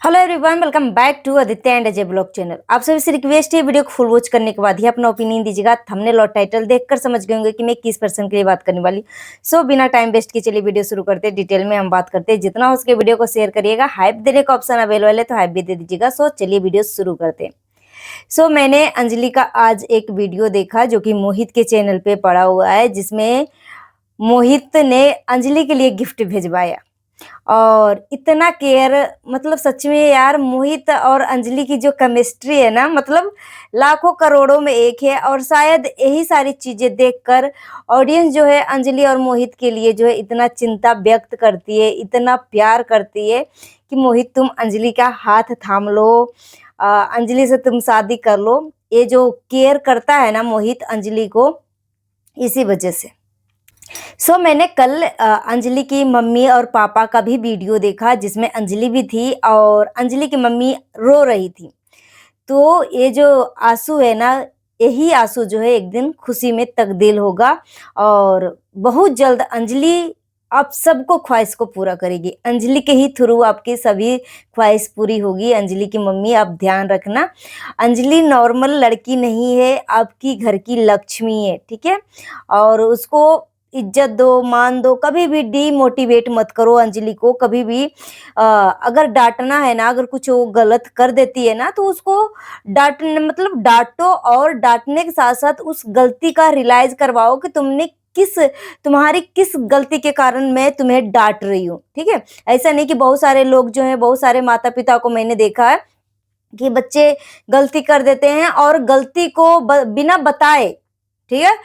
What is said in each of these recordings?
Hello everyone, welcome back to Aditya and Ajay blog channel. आप सभी से रिक्वेस्ट है, वीडियो को फुल वॉच करने के बाद ही अपना ओपिनियन दीजिएगा। थंबनेल और टाइटल देखकर समझ गए होंगे कि मैं किस पर्सन के लिए बात करने वाली। बिना टाइम वेस्ट के चलिए वीडियो शुरू करते हैं। डिटेल में हम बात करते हैं। जितना हो सके वीडियो को शेयर करिएगा। हाइप देने का ऑप्शन अवेलेबल है तो हाइप भी दे दीजिएगा। चलिए वीडियो शुरू करते हैं। मैंने अंजलि का आज एक वीडियो देखा जो कि मोहित के चैनल पे पड़ा हुआ है, जिसमें मोहित ने अंजलि के लिए गिफ्ट भिजवाया और इतना केयर, मतलब सच में यार, मोहित और अंजलि की जो केमिस्ट्री है ना, मतलब लाखों करोड़ों में एक है। और शायद यही सारी चीजें देखकर ऑडियंस जो है अंजलि और मोहित के लिए जो है इतना चिंता व्यक्त करती है, इतना प्यार करती है कि मोहित तुम अंजलि का हाथ थाम लो, अंजलि से तुम शादी कर लो। ये जो केयर करता है ना मोहित अंजलि को, इसी वजह से। मैंने कल अंजलि की मम्मी और पापा का भी वीडियो देखा, जिसमें अंजलि भी थी और अंजलि की मम्मी रो रही थी। तो ये जो आंसू है ना, यही आंसू जो है एक दिन खुशी में तब्दील होगा और बहुत जल्द अंजलि आप सबको ख्वाहिश को पूरा करेगी। अंजलि के ही थ्रू आपकी सभी ख्वाहिश पूरी होगी। अंजलि की मम्मी, आप ध्यान रखना, अंजलि नॉर्मल लड़की नहीं है, आपकी घर की लक्ष्मी है, ठीक है। और उसको इज्जत दो, मान दो, कभी भी डीमोटिवेट मत करो अंजलि को। कभी भी अगर डांटना है ना, अगर कुछ वो गलत कर देती है ना, तो उसको डांटने मतलब डांटो, और डांटने के साथ साथ उस गलती का रियलाइज करवाओ कि तुम्हारी किस गलती के कारण मैं तुम्हें डांट रही हूँ, ठीक है। ऐसा नहीं कि बहुत सारे लोग जो है, बहुत सारे माता पिता को मैंने देखा है कि बच्चे गलती कर देते हैं और गलती को बिना बताए, ठीक है,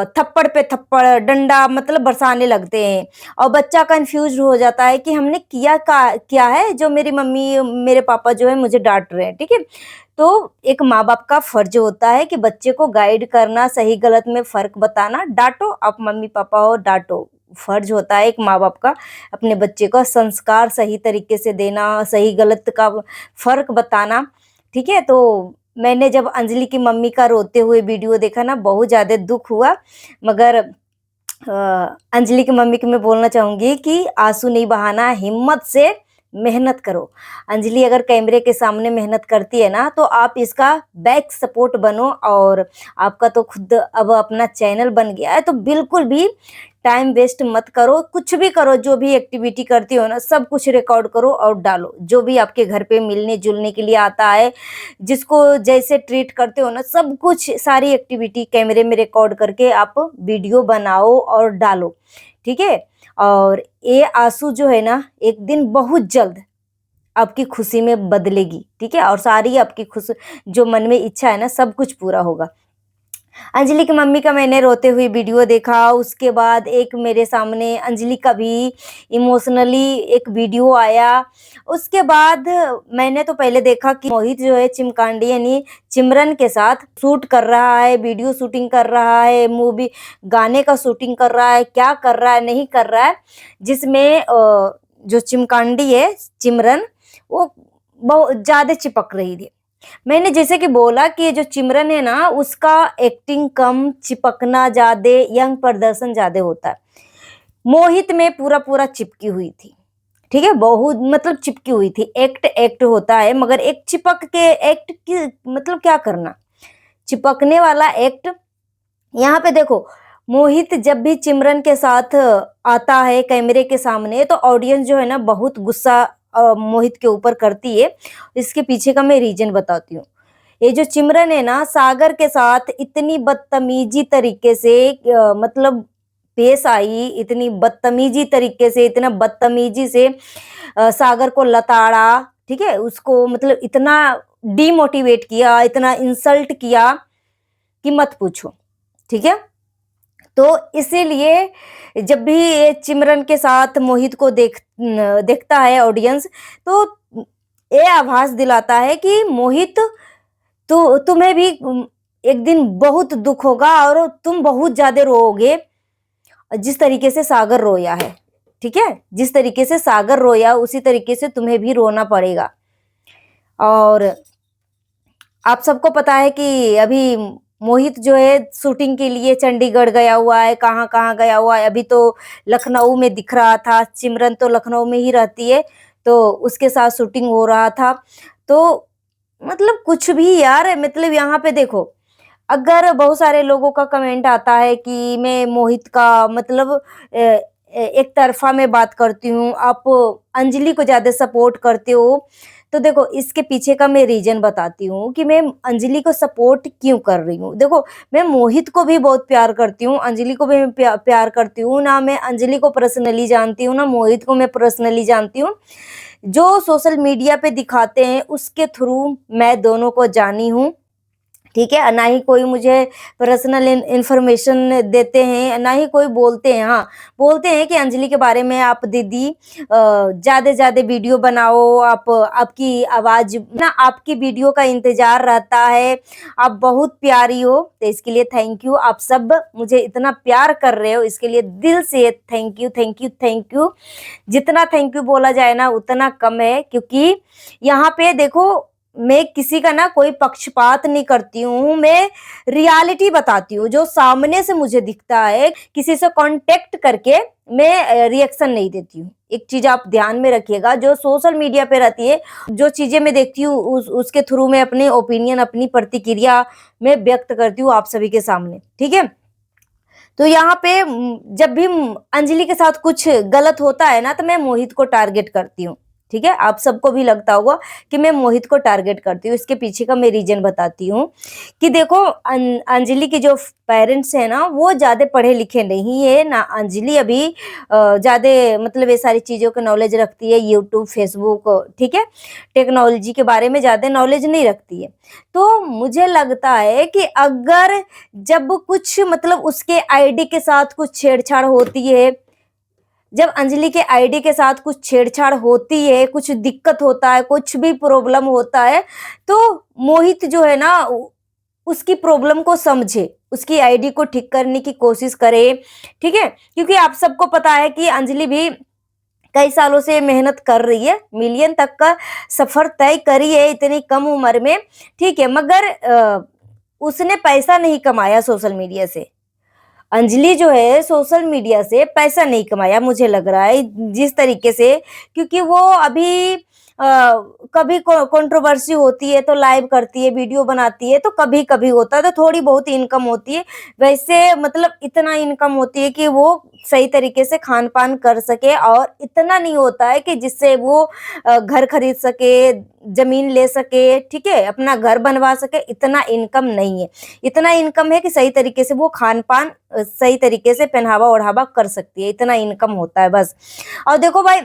थप्पड़ पे थप्पड़, डंडा मतलब बरसाने लगते हैं और बच्चा कंफ्यूज हो जाता है कि हमने क्या है जो मेरी मम्मी मेरे पापा जो है मुझे डांट रहे हैं, ठीक है। तो एक माँ बाप का फर्ज होता है कि बच्चे को गाइड करना, सही गलत में फर्क बताना। डांटो, आप मम्मी पापा हो, डांटो, फर्ज होता है एक माँ बाप का अपने बच्चे को संस्कार सही तरीके से देना, सही गलत का फर्क बताना, ठीक है। तो मैंने जब अंजलि की मम्मी का रोते हुए वीडियो देखा ना, बहुत ज्यादा दुख हुआ। मगर अंजलि की मम्मी को मैं बोलना चाहूंगी कि आंसू नहीं बहाना, हिम्मत से मेहनत करो। अंजलि अगर कैमरे के सामने मेहनत करती है ना, तो आप इसका बैक सपोर्ट बनो। और आपका तो खुद अब अपना चैनल बन गया है, तो बिल्कुल भी टाइम वेस्ट मत करो। कुछ भी करो, जो भी एक्टिविटी करती हो ना, सब कुछ रिकॉर्ड करो और डालो। जो भी आपके घर पे मिलने जुलने के लिए आता है, जिसको जैसे ट्रीट करते हो ना, सब कुछ सारी एक्टिविटी कैमरे में रिकॉर्ड करके आप वीडियो बनाओ और डालो, ठीक है। और ये आंसू जो है ना, एक दिन बहुत जल्द आपकी खुशी में बदलेगी, ठीक है। और सारी आपकी खुशी, जो मन में इच्छा है ना, सब कुछ पूरा होगा। अंजलि की मम्मी का मैंने रोते हुए वीडियो देखा। उसके बाद एक मेरे सामने अंजलि का भी इमोशनली एक वीडियो आया। उसके बाद मैंने तो पहले देखा कि मोहित जो है चिमकांडी यानी चिमरन के साथ शूट कर रहा है, वीडियो शूटिंग कर रहा है, मूवी गाने का शूटिंग कर रहा है, क्या कर रहा है नहीं कर रहा है, जिसमें जो चिमकांडी है चिमरन, वो बहुत ज्यादा चिपक रही थी। मैंने जैसे कि बोला कि ये जो चिमरन है ना, उसका एक्टिंग कम, चिपकना ज्यादा, यंग प्रदर्शन ज्यादा होता है। मोहित में पूरा पूरा चिपकी हुई थी, ठीक है, बहुत मतलब चिपकी हुई थी। एक्ट होता है, मगर एक चिपक के एक्ट की मतलब क्या करना, चिपकने वाला एक्ट। यहाँ पे देखो, मोहित जब भी चिमरन के साथ आता है कैमरे के सामने, तो ऑडियंस जो है ना बहुत गुस्सा मोहित के ऊपर करती है। इसके पीछे का मैं रीजन बताती हूँ। ये जो चिमरन है ना, सागर के साथ इतनी बदतमीजी तरीके से मतलब पेश आई, इतनी बदतमीजी तरीके से, इतना बदतमीजी से सागर को लताड़ा, ठीक है, उसको मतलब इतना डीमोटिवेट किया, इतना इंसल्ट किया कि मत पूछो, ठीक है। तो इसीलिए जब भी ये चिमरन के साथ मोहित को देखता है ऑडियंस, तो ये आभास दिलाता है कि मोहित, तो तुम्हें भी एक दिन बहुत दुख होगा और तुम बहुत ज्यादा रोओगे, जिस तरीके से सागर रोया है, ठीक है। जिस तरीके से सागर रोया, उसी तरीके से तुम्हें भी रोना पड़ेगा। और आप सबको पता है कि अभी मोहित जो है शूटिंग के लिए चंडीगढ़ गया हुआ है, कहाँ कहाँ गया हुआ है। अभी तो लखनऊ में दिख रहा था, चिमरन तो लखनऊ में ही रहती है। तो उसके साथ शूटिंग हो रहा था। तो मतलब कुछ भी यार, मतलब यहाँ पे देखो, अगर बहुत सारे लोगों का कमेंट आता है कि मैं मोहित का मतलब एक तरफा मैं बात करती हूँ, आप अंजलि को ज़्यादा सपोर्ट करते हो। तो देखो, इसके पीछे का मैं रीज़न बताती हूँ कि मैं अंजलि को सपोर्ट क्यों कर रही हूँ। देखो, मैं मोहित को भी बहुत प्यार करती हूँ, अंजलि को भी मैं प्यार करती हूँ। ना मैं अंजलि को पर्सनली जानती हूँ, ना मोहित को मैं पर्सनली जानती हूँ। जो सोशल मीडिया पे दिखाते हैं, उसके थ्रू मैं दोनों को जानी हूँ। ठीक है, ना ही कोई मुझे पर्सनल इंफॉर्मेशन देते हैं, ना ही कोई बोलते हैं। हाँ, बोलते हैं कि अंजलि के बारे में आप दीदी ज़्यादा ज़्यादा वीडियो बनाओ, आप आपकी आवाज़ ना, आपकी वीडियो का इंतज़ार रहता है, आप बहुत प्यारी हो। तो इसके लिए थैंक यू। आप सब मुझे इतना प्यार कर रहे हो, इसके लिए दिल से thank you, thank you, thank you. जितना थैंक यू बोला जाए ना उतना कम है, क्योंकि यहाँ पे देखो, मैं किसी का ना कोई पक्षपात नहीं करती हूँ, मैं रियलिटी बताती हूँ जो सामने से मुझे दिखता है। किसी से कांटेक्ट करके मैं रिएक्शन नहीं देती हूँ। एक चीज आप ध्यान में रखिएगा, जो सोशल मीडिया पे रहती है, जो चीजें मैं देखती हूँ उसके थ्रू मैं अपने ओपिनियन, अपनी प्रतिक्रिया मैं व्यक्त करती हूँ आप सभी के सामने। ठीक है, तो यहाँ पे जब भी अंजलि के साथ कुछ गलत होता है ना, तो मैं मोहित को टारगेट करती हूँ। ठीक है, आप सबको भी लगता होगा कि मैं मोहित को टारगेट करती हूँ। इसके पीछे का मैं रीजन बताती हूँ कि देखो, अंजलि के जो पेरेंट्स हैं ना, वो ज्यादा पढ़े लिखे नहीं है ना। अंजलि अभी ज्यादा मतलब ये सारी चीजों का नॉलेज रखती है, यूट्यूब, फेसबुक, ठीक है, टेक्नोलॉजी के बारे में ज्यादा नॉलेज नहीं रखती है। तो मुझे लगता है कि अगर जब कुछ मतलब उसके आईडी के साथ कुछ छेड़छाड़ होती है, जब अंजलि के आईडी के साथ कुछ छेड़छाड़ होती है, कुछ दिक्कत होता है, कुछ भी प्रॉब्लम होता है, तो मोहित जो है ना, उसकी प्रॉब्लम को समझे, उसकी आईडी को ठीक करने की कोशिश करे। ठीक है, क्योंकि आप सबको पता है कि अंजलि भी कई सालों से मेहनत कर रही है, मिलियन तक का सफर तय करी है इतनी कम उम्र में। ठीक है, मगर उसने पैसा नहीं कमाया सोशल मीडिया से। अंजलि जो है सोशल मीडिया से पैसा नहीं कमाया, मुझे लग रहा है जिस तरीके से, क्योंकि वो अभी कभी कंट्रोवर्सी होती है तो लाइव करती है, वीडियो बनाती है, तो कभी कभी होता है तो थोड़ी बहुत इनकम होती है। वैसे मतलब इतना इनकम होती है कि वो सही तरीके से खान पान कर सके, और इतना नहीं होता है कि जिससे वो घर खरीद सके, जमीन ले सके, ठीक है, अपना घर बनवा सके। इतना इनकम नहीं है। इतना इनकम है कि सही तरीके से वो खान पान सही तरीके से पहनावा ओढ़ावा कर सकती है, इतना इनकम होता है बस। और देखो भाई,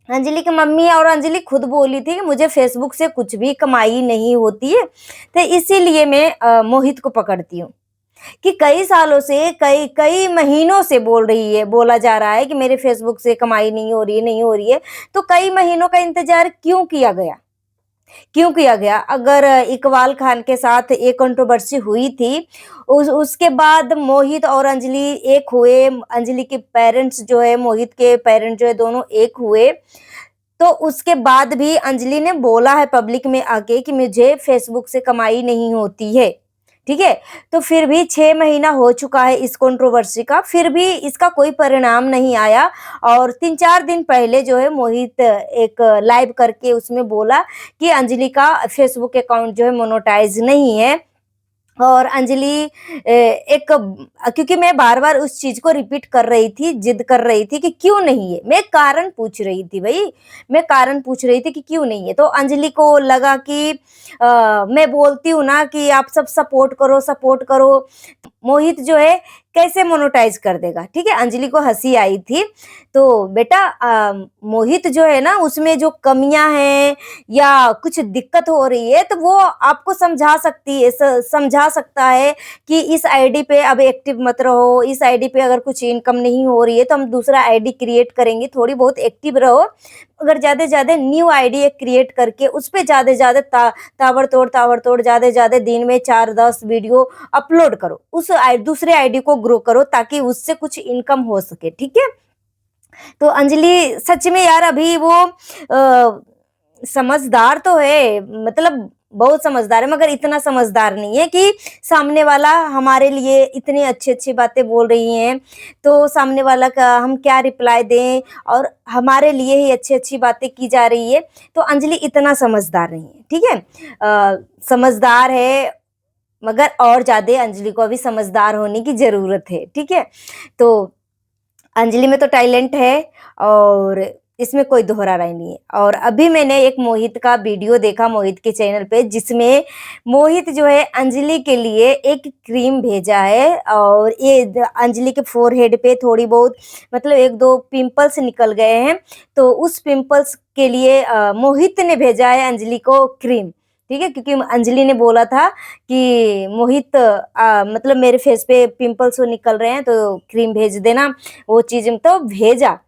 अंजलि की मम्मी और अंजलि खुद बोली थी कि मुझे फेसबुक से कुछ भी कमाई नहीं होती है। तो इसीलिए मैं मोहित को पकड़ती हूँ कि कई सालों से, कई कई महीनों से बोला जा रहा है कि मेरे फेसबुक से कमाई नहीं हो रही है, नहीं हो रही है। तो कई महीनों का इंतजार क्यों किया गया, क्यों किया गया? अगर इकबाल खान के साथ एक कंट्रोवर्सी हुई थी, उसके बाद मोहित और अंजलि एक हुए, अंजलि के पेरेंट्स जो है, मोहित के पेरेंट्स जो है, दोनों एक हुए। तो उसके बाद भी अंजलि ने बोला है पब्लिक में आके कि मुझे फेसबुक से कमाई नहीं होती है। ठीक है, तो फिर भी 6 महीना हो चुका है इस कंट्रोवर्सी का, फिर भी इसका कोई परिणाम नहीं आया। और 3-4 दिन पहले जो है मोहित एक लाइव करके उसमें बोला कि अंजलि का फेसबुक अकाउंट जो है मोनेटाइज नहीं है। और अंजलि एक, क्योंकि मैं बार बार उस चीज को रिपीट कर रही थी, जिद कर रही थी कि क्यों नहीं है, मैं कारण पूछ रही थी भाई, मैं कारण पूछ रही थी कि क्यों नहीं है। तो अंजलि को लगा कि मैं बोलती हूँ ना कि आप सब सपोर्ट करो, सपोर्ट करो, मोहित जो है कैसे मोनेटाइज कर देगा। ठीक है, अंजलि को हंसी आई थी। तो बेटा, मोहित जो है ना, उसमें जो कमियां हैं या कुछ दिक्कत हो रही है, तो वो आपको समझा सकती है, समझा सकता है कि इस आईडी पे अब एक्टिव मत रहो, इस आईडी पे अगर कुछ इनकम नहीं हो रही है तो हम दूसरा आईडी क्रिएट करेंगे, थोड़ी बहुत एक्टिव रहो। अगर ज्यादा ज्यादा न्यू आईडी क्रिएट करके उस पे ज्यादा ज्यादा ताबड़तोड़ ज्यादा ज्यादा दिन में 4-10 वीडियो अपलोड करो, उस दूसरे आईडी को ग्रो करो, ताकि उससे कुछ इनकम हो सके। ठीक है, तो अंजलि सच में यार अभी वो समझदार तो है, मतलब बहुत समझदार है, मगर इतना समझदार नहीं है कि सामने वाला हमारे लिए इतनी अच्छी अच्छी बातें बोल रही हैं, तो सामने वाला का हम क्या रिप्लाई दें, और हमारे लिए ही अच्छी अच्छी बातें की जा रही है। तो अंजलि इतना समझदार नहीं है, ठीक है। समझदार है, मगर और ज़्यादा अंजलि को अभी समझदार होने की ज़रूरत है, ठीक है। तो अंजलि में तो टैलेंट है, और इसमें कोई दोहरा राय नहीं है। और अभी मैंने एक मोहित का वीडियो देखा मोहित के चैनल पे, जिसमें मोहित जो है अंजलि के लिए एक क्रीम भेजा है, और ये अंजलि के फोरहेड पे थोड़ी बहुत मतलब एक दो पिंपल्स निकल गए हैं, तो उस पिंपल्स के लिए मोहित ने भेजा है अंजलि को क्रीम, ठीक है। क्योंकि अंजलि ने बोला था कि मोहित मतलब मेरे फेस पे पिंपल्स निकल रहे हैं, तो क्रीम भेज देना, वो चीज तो भेजा।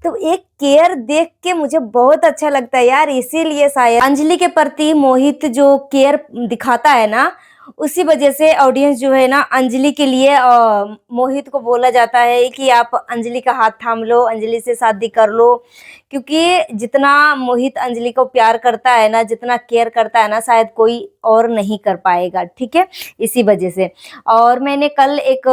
तो एक केयर देख के मुझे बहुत अच्छा लगता है यार, इसीलिए शायद अंजलि के प्रति मोहित जो केयर दिखाता है ना, उसी वजह से ऑडियंस जो है ना अंजलि के लिए मोहित को बोला जाता है कि आप अंजलि का हाथ थाम लो, अंजलि से शादी कर लो। क्योंकि जितना मोहित अंजलि को प्यार करता है ना, जितना केयर करता है ना, शायद कोई और नहीं कर पाएगा, ठीक है। इसी वजह से। और मैंने कल एक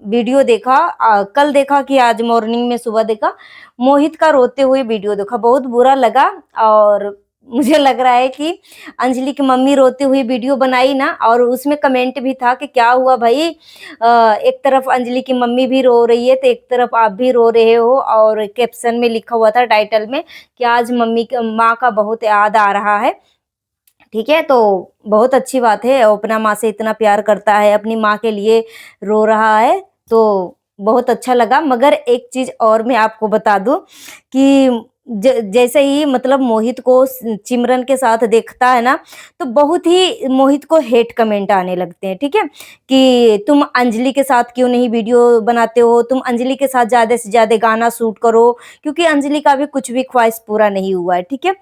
वीडियो देखा, कल देखा कि आज मॉर्निंग में सुबह देखा, मोहित का रोते हुए वीडियो देखा, बहुत बुरा लगा। और मुझे लग रहा है कि अंजलि की मम्मी रोती हुई वीडियो बनाई ना, और उसमें कमेंट भी था कि क्या हुआ भाई, एक तरफ अंजलि की मम्मी भी रो रही है, तो एक तरफ आप भी रो रहे हो। और कैप्शन में लिखा हुआ था टाइटल में कि आज मम्मी माँ का बहुत याद आ रहा है, ठीक है। तो बहुत अच्छी बात है, अपना माँ से इतना प्यार करता है, अपनी माँ के लिए रो रहा है, तो बहुत अच्छा लगा। मगर एक चीज और मैं आपको बता दूं कि जैसे ही मतलब मोहित को चिमरन के साथ देखता है ना, तो बहुत ही मोहित को हेट कमेंट आने लगते हैं, ठीक है। कि तुम अंजलि के साथ क्यों नहीं वीडियो बनाते हो, तुम अंजलि के साथ ज्यादा से ज्यादा गाना शूट करो, क्योंकि अंजलि का भी कुछ भी ख्वाहिश पूरा नहीं हुआ है, ठीक है।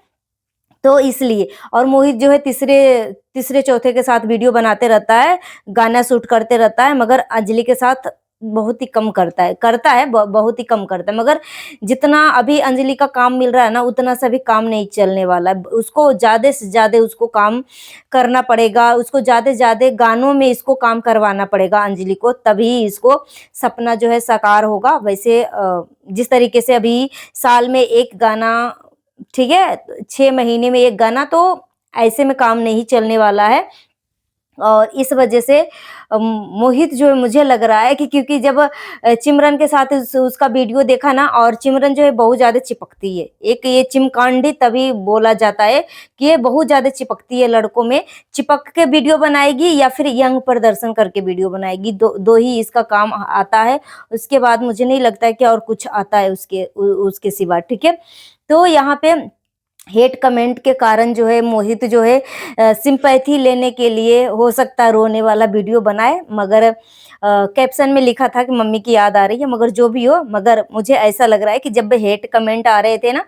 तो इसलिए, और मोहित जो है तीसरे तीसरे चौथे के साथ वीडियो बनाते रहता है, गाना शूट करते रहता है, मगर अंजलि के साथ बहुत ही कम करता है बहुत ही कम करता है। मगर जितना अभी अंजलि का काम मिल रहा है ना, उतना सा भी काम नहीं चलने वाला है, उसको ज्यादा से ज्यादा उसको काम करना पड़ेगा, उसको ज्यादा से ज्यादा गानों में इसको काम करवाना पड़ेगा अंजलि को, तभी इसको सपना जो है साकार होगा। वैसे जिस तरीके से अभी साल में एक गाना, ठीक है, 6 महीने में एक गाना, तो ऐसे में काम नहीं चलने वाला है। और इस वजह से मोहित जो है, मुझे लग रहा है कि क्योंकि जब चिमरन के साथ उसका वीडियो देखा ना, और चिमरन जो है बहुत ज्यादा चिपकती है, एक ये चिमकांडी तभी बोला जाता है कि ये बहुत ज्यादा चिपकती है लड़कों में, चिपक के वीडियो बनाएगी या फिर यंग प्रदर्शन करके वीडियो बनाएगी, दो ही इसका काम आता है। उसके बाद मुझे नहीं लगता है कि और कुछ आता है उसके सिवा, ठीक है। तो यहाँ पे हेट कमेंट के कारण जो है मोहित जो है सिंपैथी लेने के लिए हो सकता है रोने वाला वीडियो बनाए, मगर कैप्शन में लिखा था कि मम्मी की याद आ रही है। मगर जो भी हो, मगर मुझे ऐसा लग रहा है कि जब हेट कमेंट आ रहे थे ना,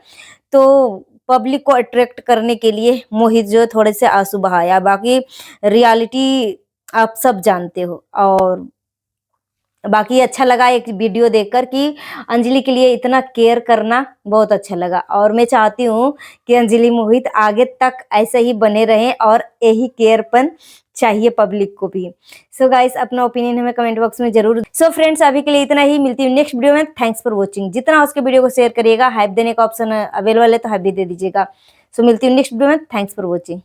तो पब्लिक को अट्रैक्ट करने के लिए मोहित जो है थोड़े से आंसू बहाया, बाकी रियलिटी आप सब जानते हो। और बाकी अच्छा लगा एक वीडियो देखकर कि अंजलि के लिए इतना केयर करना बहुत अच्छा लगा, और मैं चाहती हूँ कि अंजलि मोहित आगे तक ऐसे ही बने रहें, और यही केयरपन चाहिए पब्लिक को भी। सो गाइस, अपना ओपिनियन हमें कमेंट बॉक्स में जरूर। सो फ्रेंड्स, अभी के लिए इतना ही, मिलती हूँ नेक्स्ट वीडियो में। Thanks for watching. जितना उसके वीडियो को शेयर करिएगा, हाइप देने का ऑप्शन अवेलेबल है तो हाइप भी दे दीजिएगा। सो मिलती हूँ नेक्स्ट वीडियो में। Thanks for watching.